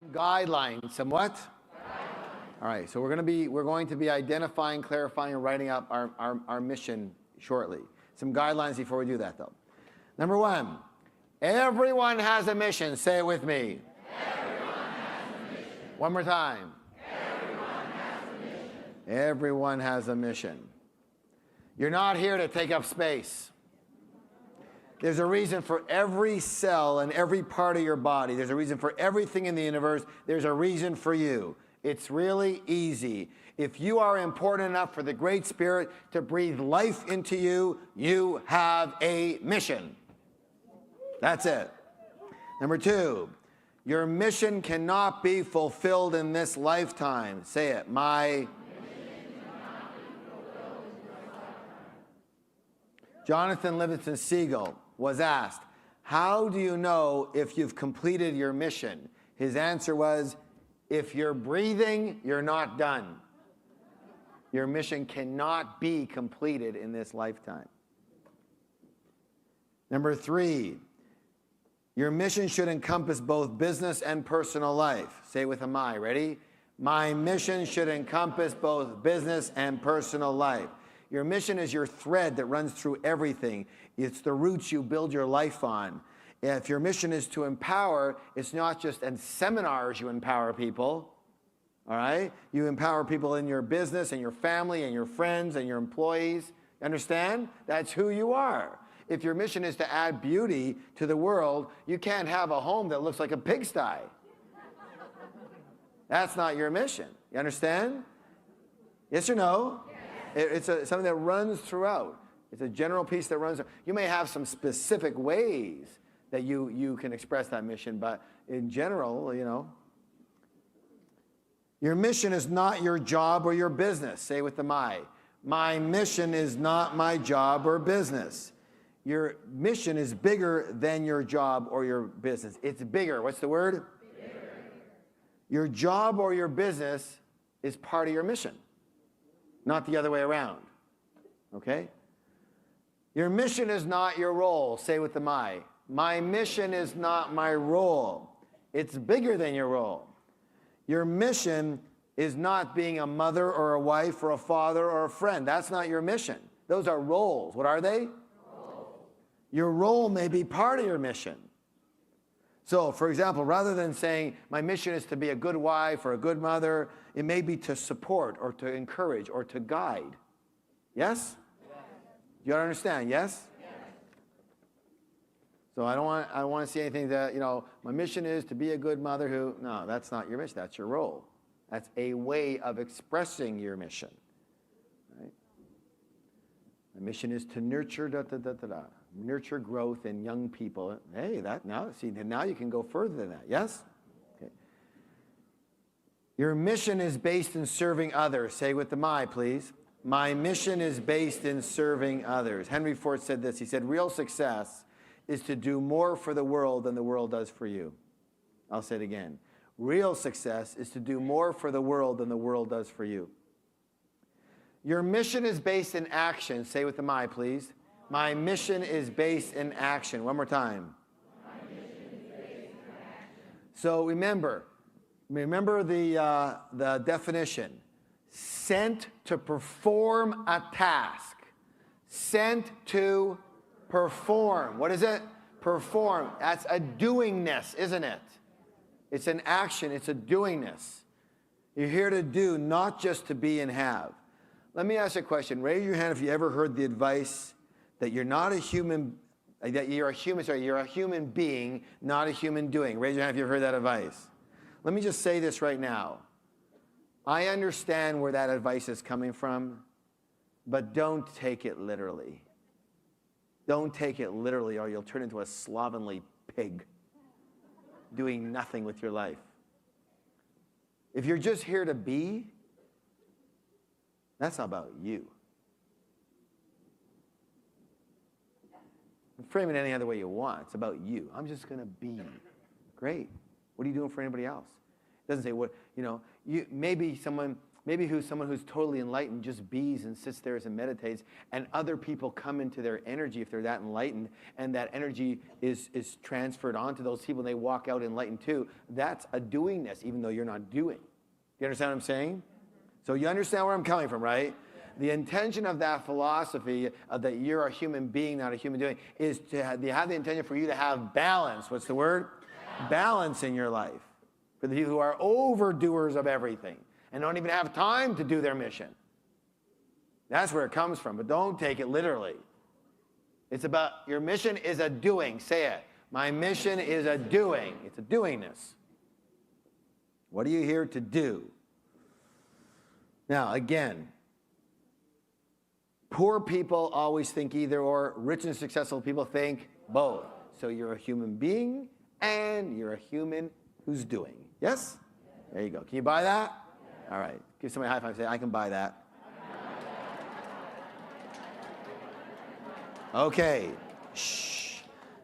Guidelines. Some what? All right, so we're going to be identifying, clarifying, and writing up our mission shortly. Some guidelines before we do that, though. Number one, everyone has a mission. Say it with me. Everyone has a mission. One more time. Everyone has a mission. Everyone has a mission. You're not here to take up space. There's a reason for every cell and every part of your body. There's a reason for everything in the universe. There's a reason for you. It's really easy. If you are important enough for the Great Spirit to breathe life into you, you have a mission. That's it. Number two, your mission cannot be fulfilled in this lifetime. Say it. My Jonathan Livingston Seagull was asked, how do you know if you've completed your mission? His answer was, if you're breathing, you're not done. Your mission cannot be completed in this lifetime. Number three, your mission should encompass both business and personal life. Say it with a my. Ready? My mission should encompass both business and personal life. Your mission is your thread that runs through everything. It's the roots you build your life on. If your mission is to empower, it's not just in seminars you empower people, all right? You empower people in your business and your family and your friends and your employees. Understand? That's who you are. If your mission is to add beauty to the world, you can't have a home that looks like a pigsty. That's not your mission. You understand? Yes or no? It's something that runs throughout. It's a general piece that runs. You may have some specific ways that you can express that mission, but in general, you know. Your mission is not your job or your business. Say with the my. My mission is not my job or business. Your mission is bigger than your job or your business. It's bigger. What's the word? Bigger. Your job or your business is part of your mission. Not the other way around, okay? Your mission is not your role. Say with the my. My mission is not my role. It's bigger than your role. Your mission is not being a mother or a wife or a father or a friend. That's not your mission. Those are roles. What are they? Roles. Your role may be part of your mission. So, for example, rather than saying, my mission is to be a good wife or a good mother, it may be to support or to encourage or to guide. Yes? Yes. You understand? Yes? Yes. So I don't want to see anything that, you know, my mission is to be a good mother who, no, that's not your mission. That's your role. That's a way of expressing your mission. Right? My mission is to nurture nurture growth in young people. Hey, now you can go further than that. Yes? Okay. Your mission is based in serving others. Say with the my, please. My mission is based in serving others. Henry Ford said this. He said, real success is to do more for the world than the world does for you. I'll say it again. Real success is to do more for the world than the world does for you. Your mission is based in action. Say with the my, please. My mission is based in action. One more time. My mission is based in action. So remember the definition. Sent to perform a task. Sent to perform. What is it? Perform. That's a doingness, isn't it? It's an action. It's a doingness. You're here to do, not just to be and have. Let me ask you a question. Raise your hand if you ever heard the advice that you're not a human, you're a human being, not a human doing. Raise your hand if you've heard that advice. Let me just say this right now. I understand where that advice is coming from, but don't take it literally. Don't take it literally or you'll turn into a slovenly pig doing nothing with your life. If you're just here to be, that's not about you. Frame it any other way you want. It's about you. I'm just going to be. Great. What are you doing for anybody else? It doesn't say what, you know, maybe someone, Maybe someone who's totally enlightened just bees and sits there and meditates, and other people come into their energy if they're that enlightened, and that energy is transferred onto those people, and they walk out enlightened too. That's a doingness, even though you're not doing. You understand what I'm saying? So you understand where I'm coming from, right? The intention of that philosophy of that you're a human being, not a human doing, is to have the intention for you to have balance. What's the word? Balance in your life. For the people who are overdoers of everything and don't even have time to do their mission. That's where it comes from, but don't take it literally. It's about, your mission is a doing. Say it. My mission is a doing. It's a doingness. What are you here to do? Now, again, poor people always think either or. Rich and successful people think both. So you're a human being and you're a human who's doing. Yes? There you go. Can you buy that? All right. Give somebody a high five and say, I can buy that. Okay. Shh.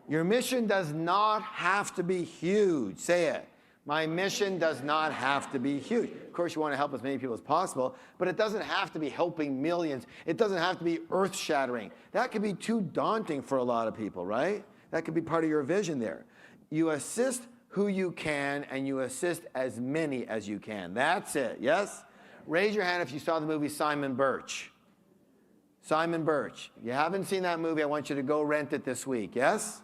Your mission does not have to be huge. Say it. My mission does not have to be huge. Of course, you want to help as many people as possible, but it doesn't have to be helping millions. It doesn't have to be earth-shattering. That could be too daunting for a lot of people, right? That could be part of your vision there. You assist who you can, and you assist as many as you can. That's it, yes? Raise your hand if you saw the movie Simon Birch. Simon Birch. If you haven't seen that movie, I want you to go rent it this week, yes?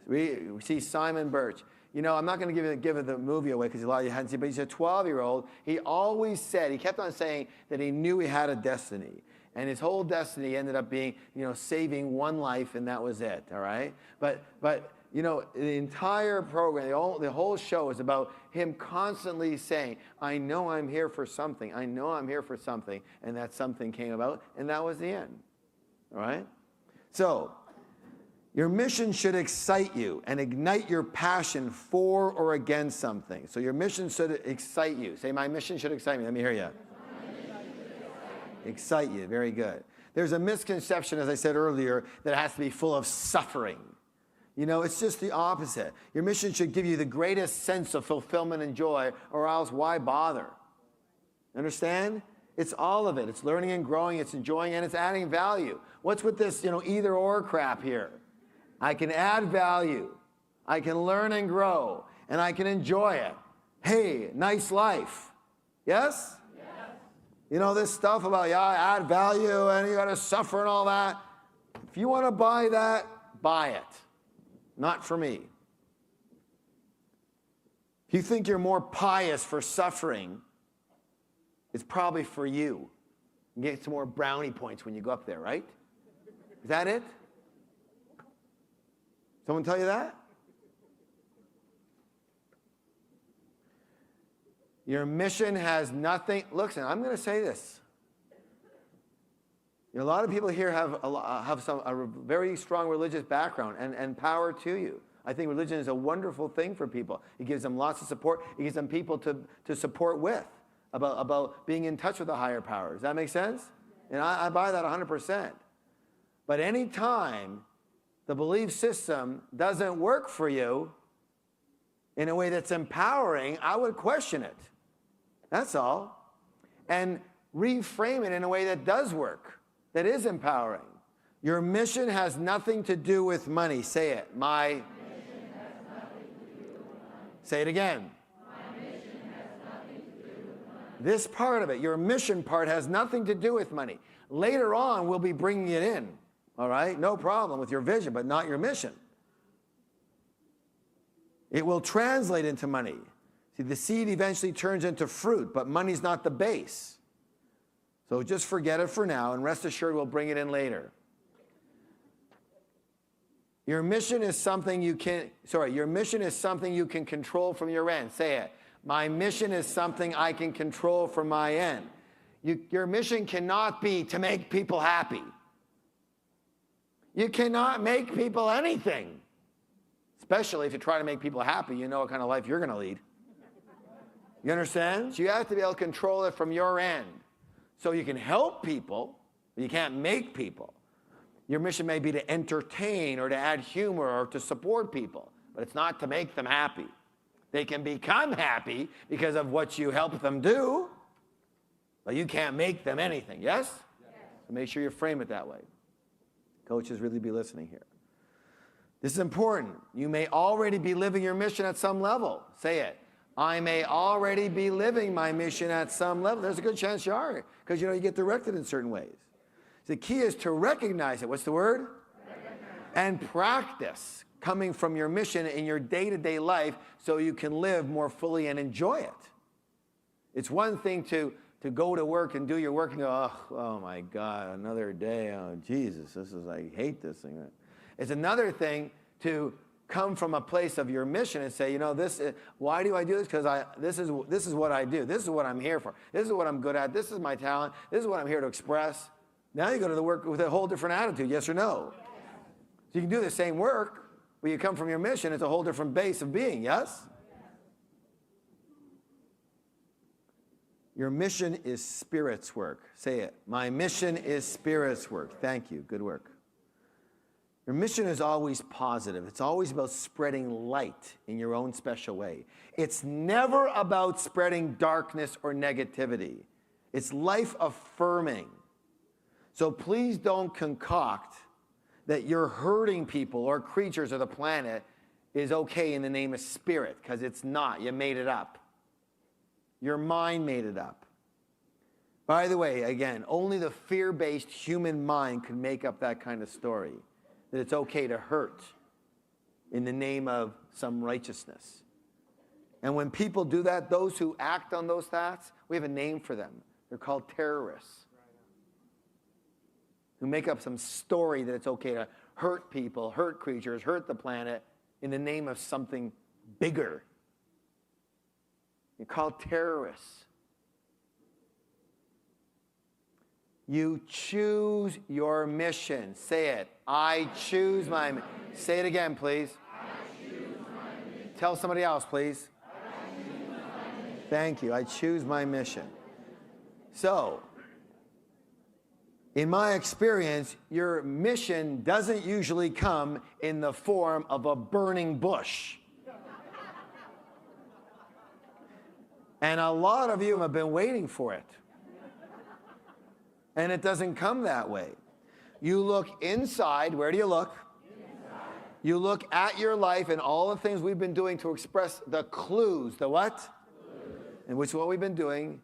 We see Simon Birch. You know, I'm not going to give the movie away because a lot of you hadn't seen it, but he's a 12-year-old. He always said, he kept on saying that he knew he had a destiny. And his whole destiny ended up being, you know, saving one life, and that was it, all right? But you know, the entire program, the whole show is about him constantly saying, I know I'm here for something. I know I'm here for something. And that something came about, and that was the end, all right? So, your mission should excite you and ignite your passion for or against something. So your mission should excite you. Say, my mission should excite me. Let me hear you. Excite you. Very good. There's a misconception, as I said earlier, that it has to be full of suffering. You know, it's just the opposite. Your mission should give you the greatest sense of fulfillment and joy, or else why bother? Understand? It's all of it. It's learning and growing. It's enjoying, and it's adding value. What's with this, you know, either or crap here? I can add value, I can learn and grow, and I can enjoy it. Hey, nice life. Yes? Yes. You know, this stuff about, yeah, I add value and you got to suffer and all that. If you want to buy that, buy it. Not for me. If you think you're more pious for suffering, it's probably for you. You get some more brownie points when you go up there, right? Is that it? Someone tell you that? Your mission has nothing. Listen, I'm going to say this. You know, a lot of people here have a very strong religious background, and power to you. I think religion is a wonderful thing for people. It gives them lots of support. It gives them people to support with, about being in touch with the higher power. Does that make sense? And I buy that 100%. But any time the belief system doesn't work for you in a way that's empowering, I would question it. That's all. And reframe it in a way that does work, that is empowering. Your mission has nothing to do with money. Say it. My mission has nothing to do with money. Say it again. My mission has nothing to do with money. This part of it, your mission part, has nothing to do with money. Later on, we'll be bringing it in. All right? No problem with your vision, but not your mission. It will translate into money. See, the seed eventually turns into fruit, but money's not the base. So just forget it for now, and rest assured we'll bring it in later. Your mission is something you can control from your end. Say it. My mission is something I can control from my end. Your mission cannot be to make people happy. You cannot make people anything. Especially if you try to make people happy, you know what kind of life you're going to lead. You understand? So you have to be able to control it from your end. So you can help people, but you can't make people. Your mission may be to entertain or to add humor or to support people, but it's not to make them happy. They can become happy because of what you help them do. But you can't make them anything, yes? So make sure you frame it that way. Coaches, really be listening here. This is important. You may already be living your mission at some level. Say it. I may already be living my mission at some level. There's a good chance you are, because you get directed in certain ways. The key is to recognize it. What's the word? And practice coming from your mission in your day-to-day life so you can live more fully and enjoy it. It's one thing to go to work and do your work and go, oh my God, another day. Oh, Jesus, I hate this thing. It's another thing to come from a place of your mission and say, why do I do this? Because this is what I do. This is what I'm here for. This is what I'm good at. This is my talent. This is what I'm here to express. Now you go to the work with a whole different attitude, yes or no? So you can do the same work, but you come from your mission. It's a whole different base of being, yes? Your mission is Spirit's work. Say it. My mission is Spirit's work. Thank you. Good work. Your mission is always positive. It's always about spreading light in your own special way. It's never about spreading darkness or negativity. It's life affirming. So please don't concoct that you're hurting people or creatures or the planet is okay in the name of spirit, because it's not. You made it up. Your mind made it up. By the way, again, only the fear-based human mind can make up that kind of story, that it's okay to hurt in the name of some righteousness. And when people do that, those who act on those thoughts, we have a name for them. They're called terrorists, who make up some story that it's okay to hurt people, hurt creatures, hurt the planet in the name of something bigger. You're called terrorists. You choose your mission. Say it. I choose my mission. Say it again, please. I choose my mission. Tell somebody else, please. I choose my mission. Thank you. I choose my mission. So, in my experience, your mission doesn't usually come in the form of a burning bush. And a lot of you have been waiting for it. And it doesn't come that way. You look inside. Where do you look? Inside. You look at your life and all the things we've been doing to express the clues. The what? Clues. And which is what we've been doing.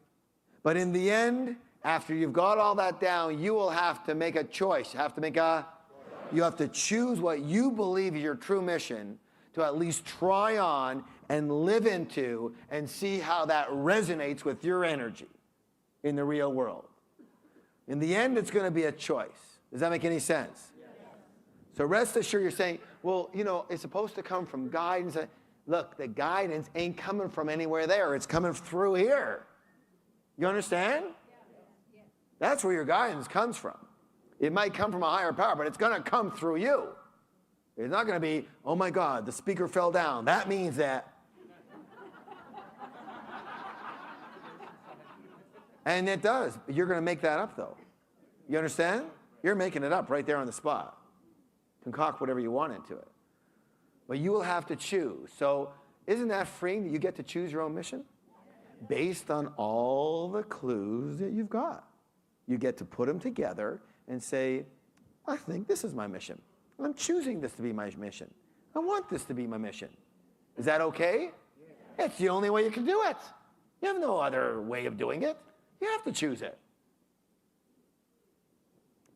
But in the end, after you've got all that down, you will have to make a choice. You have to choose what you believe is your true mission to at least try on and live into and see how that resonates with your energy in the real world. In the end, it's going to be a choice. Does that make any sense? Yes. So rest assured, you're saying, well, it's supposed to come from guidance. Look, the guidance ain't coming from anywhere there. It's coming through here. You understand? Yes. That's where your guidance comes from. It might come from a higher power, but it's going to come through you. It's not going to be, oh my God, the speaker fell down. That means that. And it does. You're going to make that up, though. You understand? You're making it up right there on the spot. Concoct whatever you want into it. But you will have to choose. So isn't that freeing that you get to choose your own mission? Based on all the clues that you've got. You get to put them together and say, I think this is my mission. I'm choosing this to be my mission. I want this to be my mission. Is that okay? Yeah. It's the only way you can do it. You have no other way of doing it. You have to choose it.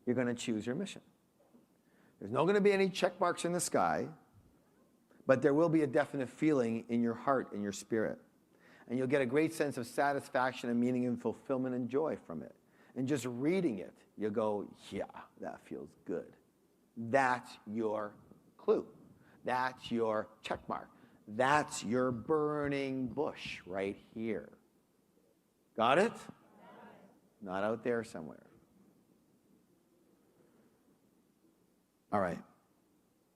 You're going to choose your mission. There's not going to be any check marks in the sky, but there will be a definite feeling in your heart and your spirit. And you'll get a great sense of satisfaction and meaning and fulfillment and joy from it. And just reading it, you'll go, yeah, that feels good. That's your clue. That's your check mark. That's your burning bush right here. Got it? Not out there somewhere. All right.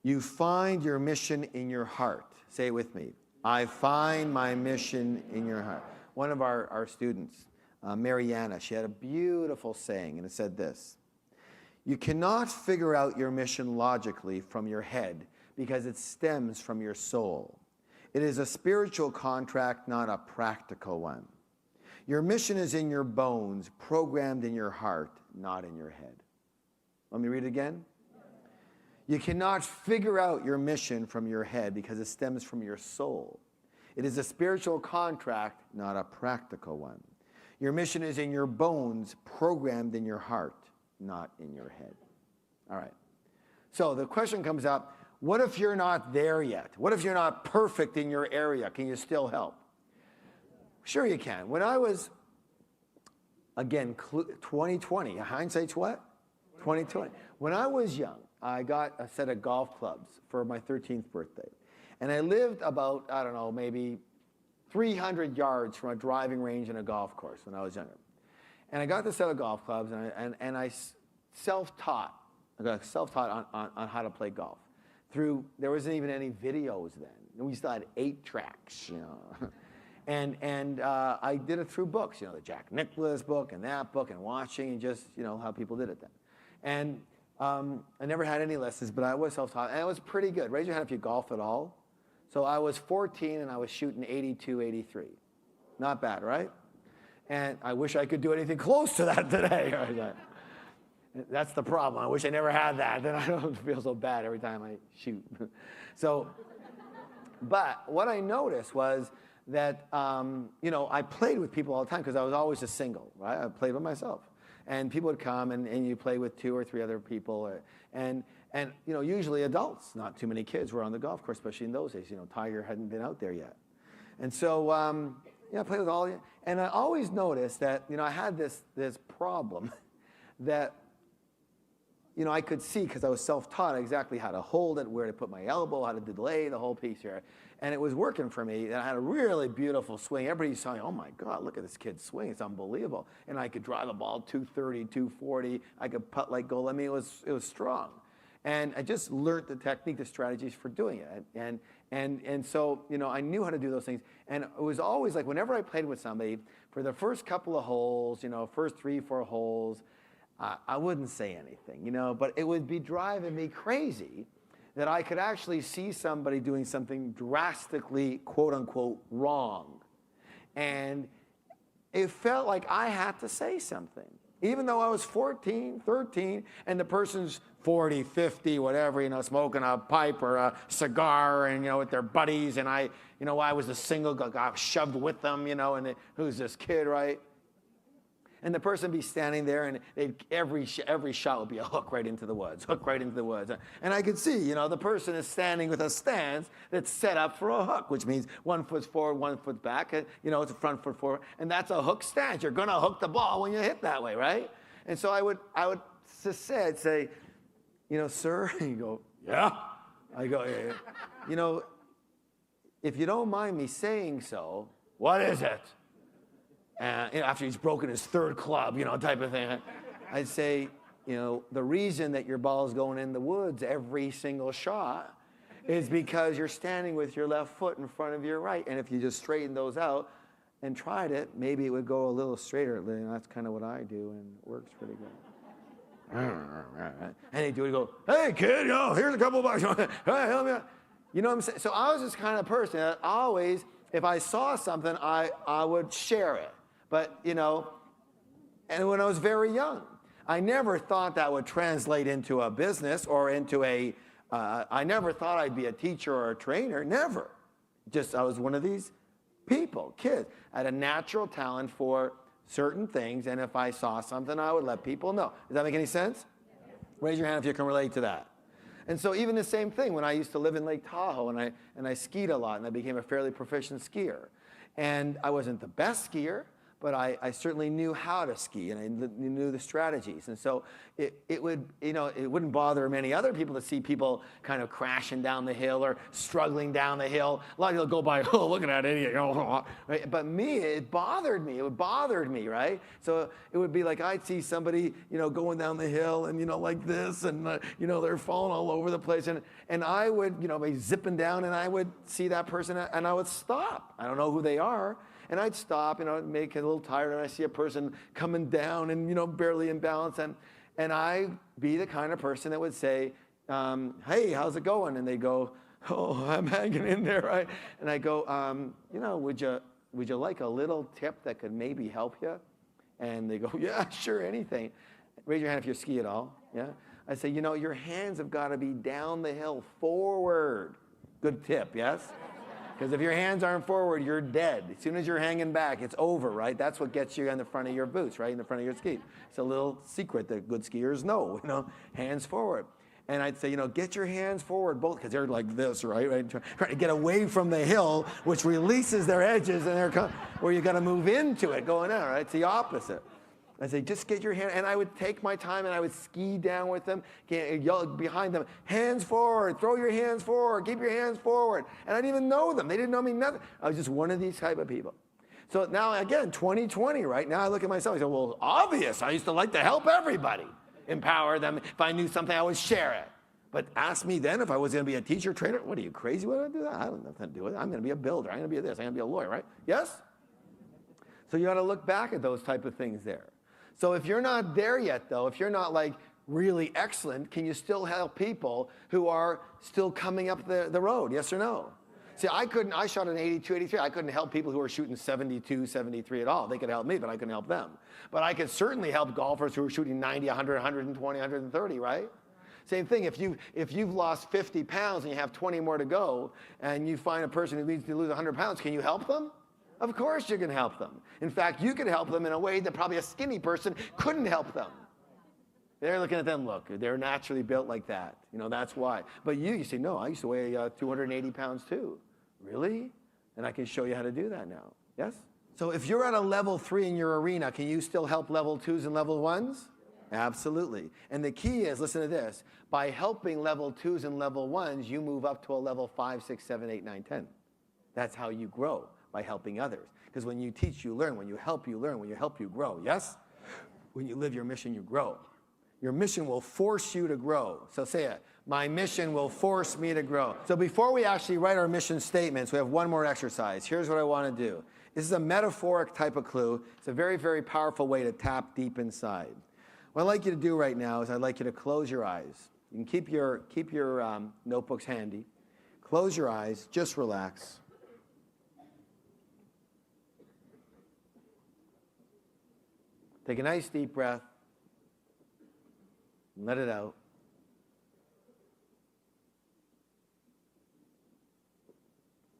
You find your mission in your heart. Say it with me. I find my mission in your heart. One of our students, Mariana, she had a beautiful saying, and it said this: you cannot figure out your mission logically from your head because it stems from your soul. It is a spiritual contract, not a practical one. Your mission is in your bones, programmed in your heart, not in your head. Let me read it again. You cannot figure out your mission from your head because it stems from your soul. It is a spiritual contract, not a practical one. Your mission is in your bones, programmed in your heart, not in your head. All right. So the question comes up, what if you're not there yet? What if you're not perfect in your area? Can you still help? Sure you can. When I was, again, 2020, hindsight's what? 2020. When I was young, I got a set of golf clubs for my 13th birthday. And I lived about, I don't know, maybe 300 yards from a driving range and a golf course when I was younger. And I got this set of golf clubs, and I self-taught. I got self-taught on how to play golf. There wasn't even any videos then. We still had 8 tracks, you know. And I did it through books, you know, the Jack Nicklaus book and that book, and watching and just, you know, how people did it then. And I never had any lessons, but I was self-taught, and I was pretty good. Raise your hand if you golf at all. So I was 14, and I was shooting 82, 83. Not bad, right? And I wish I could do anything close to that today. That's the problem. I wish I never had that. Then I don't feel so bad every time I shoot. But what I noticed was that, you know, I played with people all the time because I was always a single, right? I played with myself. And people would come, and you play with 2 or 3 other people. And you know, usually adults, not too many kids were on the golf course, especially in those days. You know, Tiger hadn't been out there yet. And so, yeah, I played with all of you. And I always noticed that, you know, I had this problem that, you know, I could see because I was self-taught exactly how to hold it, where to put my elbow, how to delay the whole piece here. And it was working for me. And I had a really beautiful swing. Everybody saw me, oh my God, look at this kid swing. It's unbelievable. And I could drive the ball 230, 240. I could putt like gold. I mean, it was strong. And I just learned the technique, the strategies for doing it. And so, you know, I knew how to do those things. And it was always like whenever I played with somebody, for the first couple of holes, you know, first 3, 4 holes, I wouldn't say anything, you know, but it would be driving me crazy that I could actually see somebody doing something drastically, quote unquote, wrong. And it felt like I had to say something. Even though I was 14, 13, and the person's 40, 50, whatever, you know, smoking a pipe or a cigar and, you know, with their buddies, and I, you know, I was a single, got shoved with them, you know, and who's this kid, right? And the person would be standing there, and every shot would be a hook right into the woods, hook right into the woods. And I could see, you know, the person is standing with a stance that's set up for a hook, which means 1 foot forward, 1 foot back. You know, it's a front foot forward, and that's a hook stance. You're going to hook the ball when you hit that way, right? And so I would say, you know, sir, and you go, yeah. I go, yeah. You know, if you don't mind me saying so, what is it? You know, after he's broken his 3rd club, you know, type of thing. I'd say, you know, the reason that your ball's going in the woods every single shot is because you're standing with your left foot in front of your right. And if you just straighten those out and tried it, maybe it would go a little straighter. And that's kind of what I do, and it works pretty good. And he'd do it, go, hey, kid, you know, here's a couple bucks. Hey, help me out. You know what I'm saying? So I was this kind of person that always, if I saw something, I would share it. But, you know, and when I was very young, I never thought that would translate into a business or into I never thought I'd be a teacher or a trainer, never. Just, I was one of these people, kids. I had a natural talent for certain things, and if I saw something, I would let people know. Does that make any sense? Yes. Raise your hand if you can relate to that. And so even the same thing, when I used to live in Lake Tahoe, and I skied a lot, and I became a fairly proficient skier. And I wasn't the best skier, but I certainly knew how to ski, and I knew the strategies. And so it would, you know, it wouldn't bother many other people to see people kind of crashing down the hill or struggling down the hill. A lot of people go by, oh, look at that idiot. Right? But me, it bothered me. It bothered me, right? So it would be like I'd see somebody, you know, going down the hill and, you know, like this, and, you know, they're falling all over the place. And I would, you know, be zipping down, and I would see that person, and I would stop. I don't know who they are. And I'd stop, you know, make it a little tired, and I see a person coming down and, you know, barely in balance. And I'd be the kind of person that would say, hey, how's it going? And they go, oh, I'm hanging in there, right? And I go, you know, would you would you like a little tip that could maybe help you? And they go, yeah, sure, anything. Raise your hand if you ski at all. Yeah. I say, you know, your hands have got to be down the hill, forward. Good tip, yes? Because if your hands aren't forward, you're dead. As soon as you're hanging back, it's over, right? That's what gets you in the front of your boots, right? In the front of your skis. It's a little secret that good skiers know, you know, hands forward. And I'd say, you know, get your hands forward, both, because they're like this, right? Trying to get away from the hill, which releases their edges, and where you got to move into it going out, right? It's the opposite. I say, just get your hand, and I would take my time, and I would ski down with them, yell behind them, hands forward, throw your hands forward, keep your hands forward. And I didn't even know them. They didn't know me, nothing. I was just one of these type of people. So now, again, 2020, right? Now I look at myself, I say, well, obvious. I used to like to help everybody, empower them. If I knew something, I would share it. But ask me then if I was going to be a teacher, trainer. What are you, crazy? Why would I do that? I don't have nothing to do with it. I'm going to be a builder. I'm going to be this. I'm going to be a lawyer, right? Yes? So you got to look back at those type of things there. So if you're not there yet, though, if you're not like really excellent, can you still help people who are still coming up the road? Yes or no? See, I shot an 82, 83. I couldn't help people who were shooting 72, 73 at all. They could help me, but I couldn't help them. But I could certainly help golfers who were shooting 90, 100, 120, 130, right? Same thing, if you've lost 50 pounds and you have 20 more to go, and you find a person who needs to lose 100 pounds, can you help them? Of course you can help them. In fact, you could help them in a way that probably a skinny person couldn't help them. They're looking at them, look, they're naturally built like that. You know, that's why. But you say, no, I used to weigh 280 pounds too. Really? And I can show you how to do that now. Yes? So if you're at a level 3 in your arena, can you still help level 2s and level 1s? Absolutely. And the key is, listen to this, by helping level 2s and level 1s, you move up to a level 5, 6, 7, 8, 9, 10. That's how you grow, by helping others. Because when you teach, you learn. When you help, you learn. When you help, you grow. Yes? When you live your mission, you grow. Your mission will force you to grow. So say it. My mission will force me to grow. So before we actually write our mission statements, we have one more exercise. Here's what I want to do. This is a metaphoric type of clue. It's a very, very powerful way to tap deep inside. What I'd like you to do right now is I'd like you to close your eyes. You can keep your notebooks handy. Close your eyes. Just relax. Take a nice deep breath. And let it out.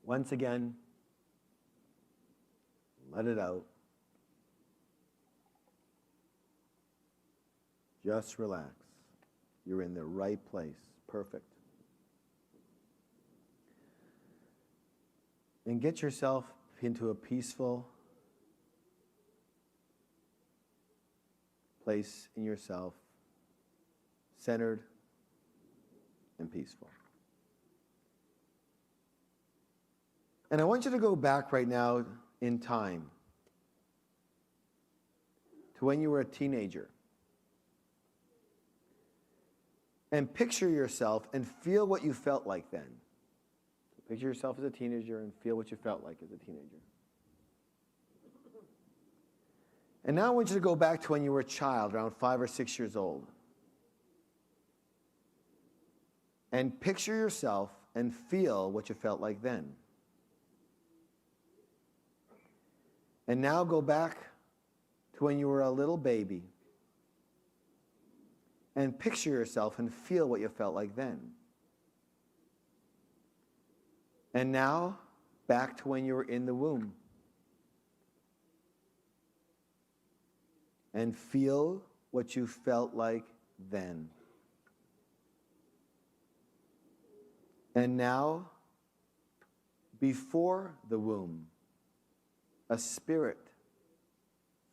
Once again, let it out. Just relax. You're in the right place. Perfect. And get yourself into a peaceful place in yourself, centered and peaceful. And I want you to go back right now in time to when you were a teenager. And picture yourself and feel what you felt like then. So picture yourself as a teenager and feel what you felt like as a teenager. And now I want you to go back to when you were a child, around 5 or 6 years old. And picture yourself and feel what you felt like then. And now go back to when you were a little baby. And picture yourself and feel what you felt like then. And now, back to when you were in the womb. And feel what you felt like then. And now, before the womb, a spirit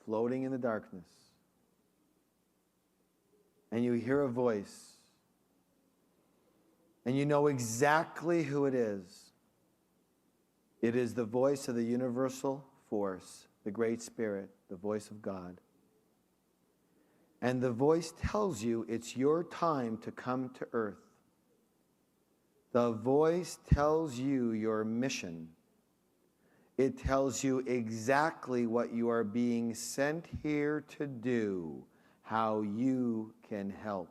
floating in the darkness. And you hear a voice. And you know exactly who it is. It is the voice of the universal force, the Great Spirit, the voice of God. And the voice tells you it's your time to come to earth. The voice tells you your mission. It tells you exactly what you are being sent here to do, how you can help.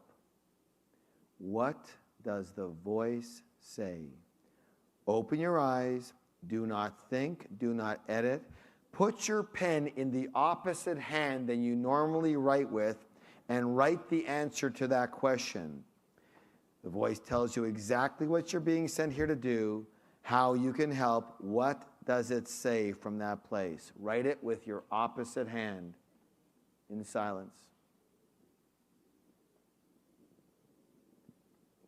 What does the voice say? Open your eyes, Do not think, do not edit. Put your pen in the opposite hand than you normally write with and write the answer to that question. The voice tells you exactly what you're being sent here to do, how you can help, what does it say from that place. Write it with your opposite hand in silence.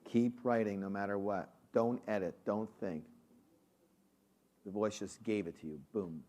Keep writing no matter what. Don't edit, don't think. The voice just gave it to you. Boom.